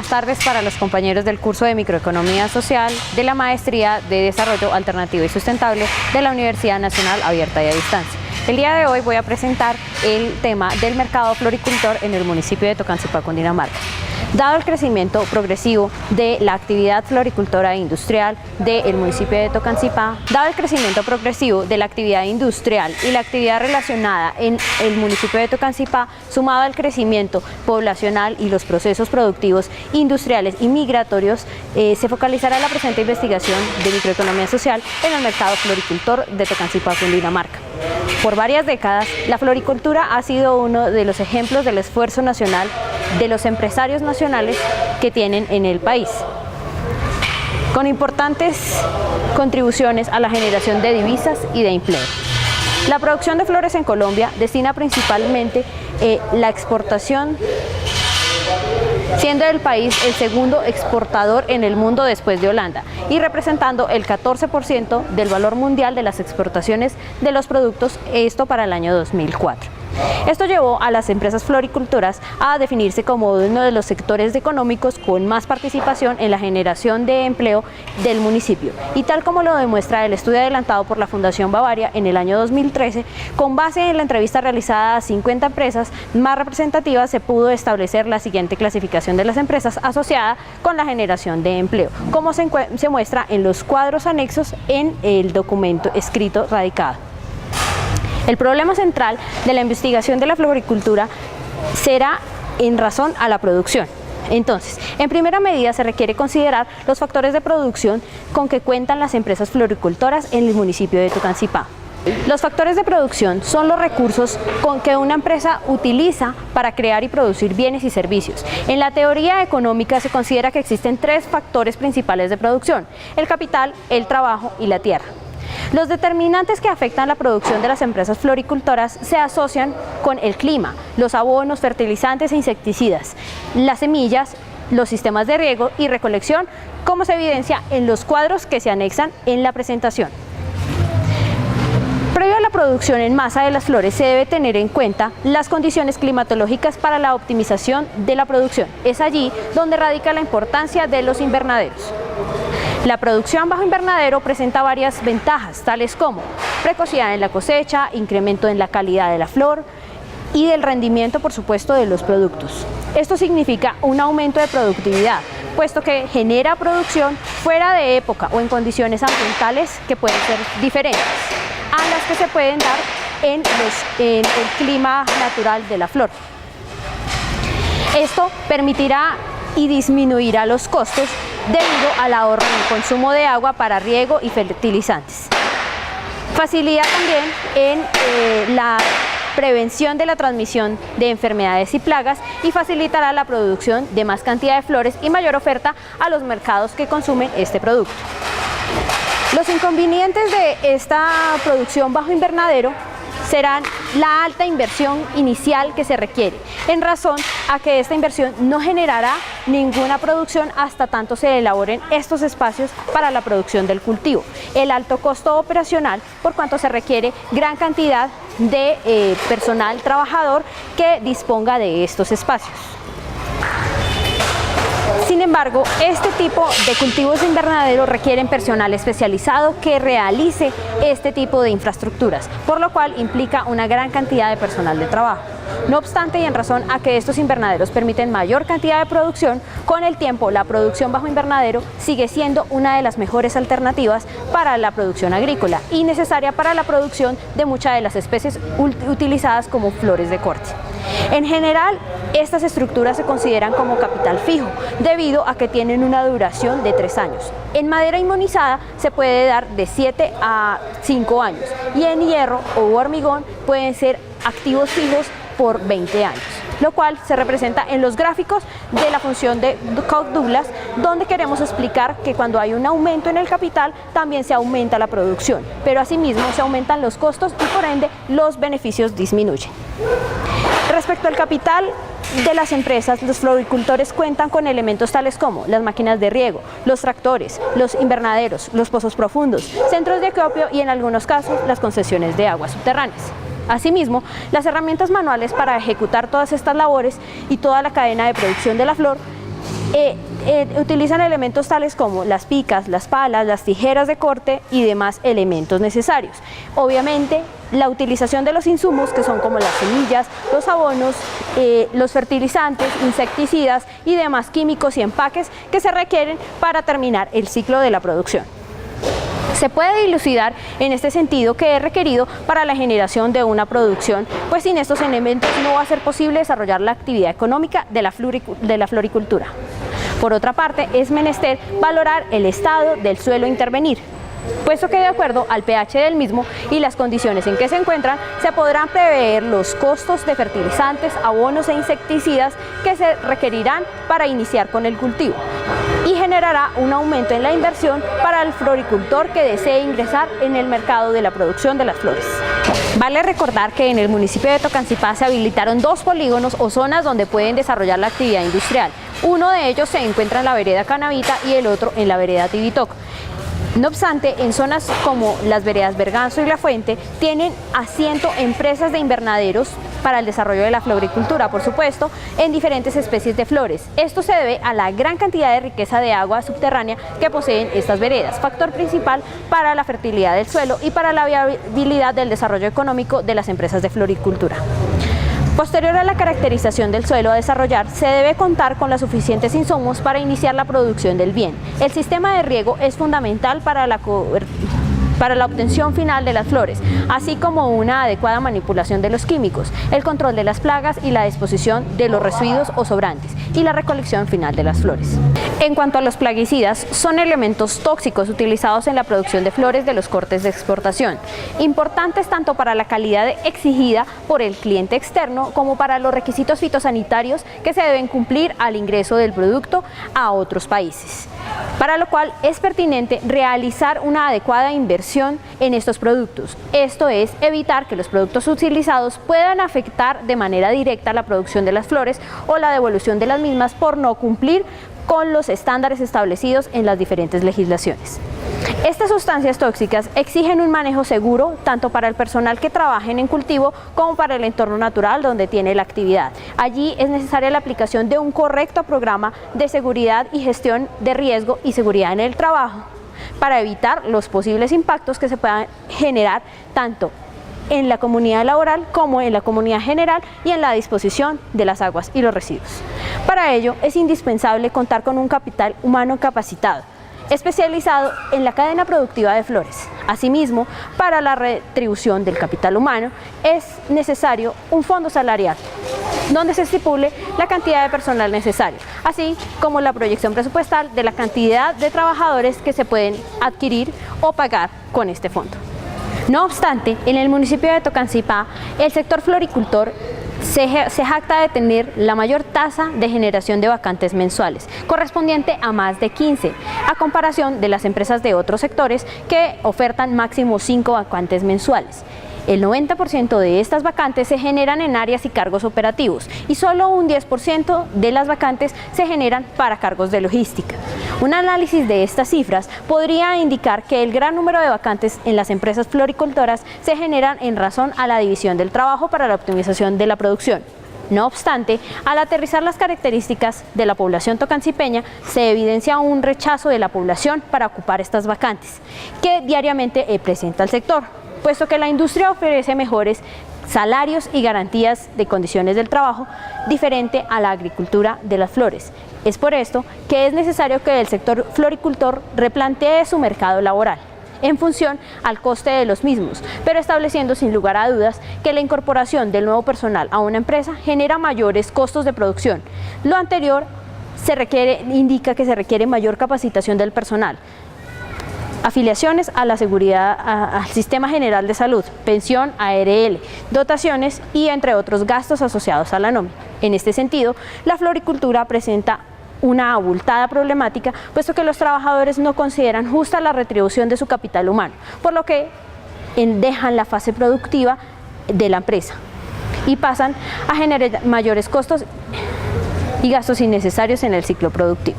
buenas tardes para los compañeros del curso de Microeconomía Social de la Maestría de Desarrollo Alternativo y Sustentable de la Universidad Nacional Abierta y a Distancia. El día de hoy voy a presentar el tema del mercado floricultor en el municipio de Tocancipá, Cundinamarca. Dado el crecimiento progresivo de la actividad floricultora e industrial del municipio de Tocancipá, dado el crecimiento progresivo de la actividad industrial y la actividad relacionada en el municipio de Tocancipá, sumado al crecimiento poblacional y los procesos productivos industriales y migratorios, se focalizará la presente investigación de microeconomía social en el mercado floricultor de Tocancipá, Cundinamarca. Por varias décadas, la floricultura ha sido uno de los ejemplos del esfuerzo nacional de los empresarios nacionales que tienen en el país, con importantes contribuciones a la generación de divisas y de empleo. La producción de flores en Colombia destina principalmente la exportación, siendo el país el segundo exportador en el mundo después de Holanda y representando el 14% del valor mundial de las exportaciones de los productos, esto para el año 2004. Esto llevó a las empresas floricultoras a definirse como uno de los sectores económicos con más participación en la generación de empleo del municipio. Y tal como lo demuestra el estudio adelantado por la Fundación Bavaria en el año 2013, con base en la entrevista realizada a 50 empresas más representativas, se pudo establecer la siguiente clasificación de las empresas asociada con la generación de empleo, como se muestra en los cuadros anexos en el documento escrito radicado. El problema central de la investigación de la floricultura será en razón a la producción. Entonces, en primera medida se requiere considerar los factores de producción con que cuentan las empresas floricultoras en el municipio de Tocancipá. Los factores de producción son los recursos con que una empresa utiliza para crear y producir bienes y servicios. En la teoría económica se considera que existen tres factores principales de producción: el capital, el trabajo y la tierra. Los determinantes que afectan la producción de las empresas floricultoras se asocian con el clima, los abonos, fertilizantes e insecticidas, las semillas, los sistemas de riego y recolección, como se evidencia en los cuadros que se anexan en la presentación. Previo a la producción en masa de las flores se debe tener en cuenta las condiciones climatológicas para la optimización de la producción. Es allí donde radica la importancia de los invernaderos. La producción bajo invernadero presenta varias ventajas, tales como precocidad en la cosecha, incremento en la calidad de la flor y del rendimiento, por supuesto, de los productos. Esto significa un aumento de productividad, puesto que genera producción fuera de época o en condiciones ambientales que pueden ser diferentes a las que se pueden dar en el clima natural de la flor. Esto permitirá y disminuirá los costos debido al ahorro en el consumo de agua para riego y fertilizantes. Facilita también en la prevención de la transmisión de enfermedades y plagas y facilitará la producción de más cantidad de flores y mayor oferta a los mercados que consumen este producto. Los inconvenientes de esta producción bajo invernadero serán la alta inversión inicial que se requiere, en razón a que esta inversión no generará ninguna producción hasta tanto se elaboren estos espacios para la producción del cultivo. El alto costo operacional, por cuanto se requiere gran cantidad de personal trabajador que disponga de estos espacios. Sin embargo, este tipo de cultivos de invernadero requieren personal especializado que realice este tipo de infraestructuras, por lo cual implica una gran cantidad de personal de trabajo. No obstante, y en razón a que estos invernaderos permiten mayor cantidad de producción, con el tiempo la producción bajo invernadero sigue siendo una de las mejores alternativas para la producción agrícola y necesaria para la producción de muchas de las especies utilizadas como flores de corte. En general, estas estructuras se consideran como capital fijo, debido a que tienen una duración de 3 años. En madera inmunizada se puede dar de 7 a 5 años y en hierro o hormigón pueden ser activos fijos por 20 años, lo cual se representa en los gráficos de la función de Koch-Douglas, donde queremos explicar que cuando hay un aumento en el capital también se aumenta la producción, pero asimismo se aumentan los costos y por ende los beneficios disminuyen. Respecto al capital de las empresas, los floricultores cuentan con elementos tales como las máquinas de riego, los tractores, los invernaderos, los pozos profundos, centros de acopio y en algunos casos las concesiones de aguas subterráneas. Asimismo, las herramientas manuales para ejecutar todas estas labores y toda la cadena de producción de la flor utilizan elementos tales como las picas, las palas, las tijeras de corte y demás elementos necesarios. Obviamente, la utilización de los insumos, que son como las semillas, los abonos, los fertilizantes, insecticidas y demás químicos y empaques que se requieren para terminar el ciclo de la producción. Se puede dilucidar en este sentido que es requerido para la generación de una producción, pues sin estos elementos no va a ser posible desarrollar la actividad económica de la floricultura. Por otra parte, es menester valorar el estado del suelo a intervenir, puesto que de acuerdo al pH del mismo y las condiciones en que se encuentran, se podrán prever los costos de fertilizantes, abonos e insecticidas que se requerirán para iniciar con el cultivo, y generará un aumento en la inversión para el floricultor que desee ingresar en el mercado de la producción de las flores. Vale recordar que en el municipio de Tocancipá se habilitaron 2 polígonos o zonas donde pueden desarrollar la actividad industrial. Uno de ellos se encuentra en la vereda Canavita y el otro en la vereda Tibitoc. No obstante, en zonas como las veredas Berganzo y La Fuente tienen asiento empresas de invernaderos para el desarrollo de la floricultura, por supuesto, en diferentes especies de flores. Esto se debe a la gran cantidad de riqueza de agua subterránea que poseen estas veredas, factor principal para la fertilidad del suelo y para la viabilidad del desarrollo económico de las empresas de floricultura. Posterior a la caracterización del suelo a desarrollar, se debe contar con los suficientes insumos para iniciar la producción del bien. El sistema de riego es fundamental para la obtención final de las flores, así como una adecuada manipulación de los químicos, el control de las plagas y la disposición de los residuos o sobrantes, y la recolección final de las flores. En cuanto a los plaguicidas, son elementos tóxicos utilizados en la producción de flores de los cortes de exportación, importantes tanto para la calidad exigida por el cliente externo como para los requisitos fitosanitarios que se deben cumplir al ingreso del producto a otros países, para lo cual es pertinente realizar una adecuada inversión en estos productos. Esto es, evitar que los productos utilizados puedan afectar de manera directa la producción de las flores o la devolución de las mismas por no cumplir con los estándares establecidos en las diferentes legislaciones. Estas sustancias tóxicas exigen un manejo seguro tanto para el personal que trabaja en cultivo como para el entorno natural donde tiene la actividad. Allí es necesaria la aplicación de un correcto programa de seguridad y gestión de riesgo y seguridad en el trabajo para evitar los posibles impactos que se puedan generar tanto en la comunidad laboral como en la comunidad general y en la disposición de las aguas y los residuos. Para ello es indispensable contar con un capital humano capacitado, especializado en la cadena productiva de flores. Asimismo, para la retribución del capital humano es necesario un fondo salarial, donde se estipule la cantidad de personal necesario, así como la proyección presupuestal de la cantidad de trabajadores que se pueden adquirir o pagar con este fondo. No obstante, en el municipio de Tocancipá, el sector floricultor se jacta de tener la mayor tasa de generación de vacantes mensuales, correspondiente a más de 15, a comparación de las empresas de otros sectores que ofertan máximo 5 vacantes mensuales. El 90% de estas vacantes se generan en áreas y cargos operativos y solo un 10% de las vacantes se generan para cargos de logística. Un análisis de estas cifras podría indicar que el gran número de vacantes en las empresas floricultoras se generan en razón a la división del trabajo para la optimización de la producción. No obstante, al aterrizar las características de la población tocancipeña, se evidencia un rechazo de la población para ocupar estas vacantes, que diariamente presenta el sector, puesto que la industria ofrece mejores salarios y garantías de condiciones del trabajo diferente a la agricultura de las flores. Es por esto que es necesario que el sector floricultor replantee su mercado laboral en función al coste de los mismos, pero estableciendo sin lugar a dudas que la incorporación del nuevo personal a una empresa genera mayores costos de producción. Lo anterior indica que se requiere mayor capacitación del personal, afiliaciones a la seguridad, al Sistema General de Salud, pensión, ARL, dotaciones y entre otros gastos asociados a la nómina. En este sentido, la floricultura presenta una abultada problemática, puesto que los trabajadores no consideran justa la retribución de su capital humano, por lo que dejan la fase productiva de la empresa y pasan a generar mayores costos y gastos innecesarios en el ciclo productivo.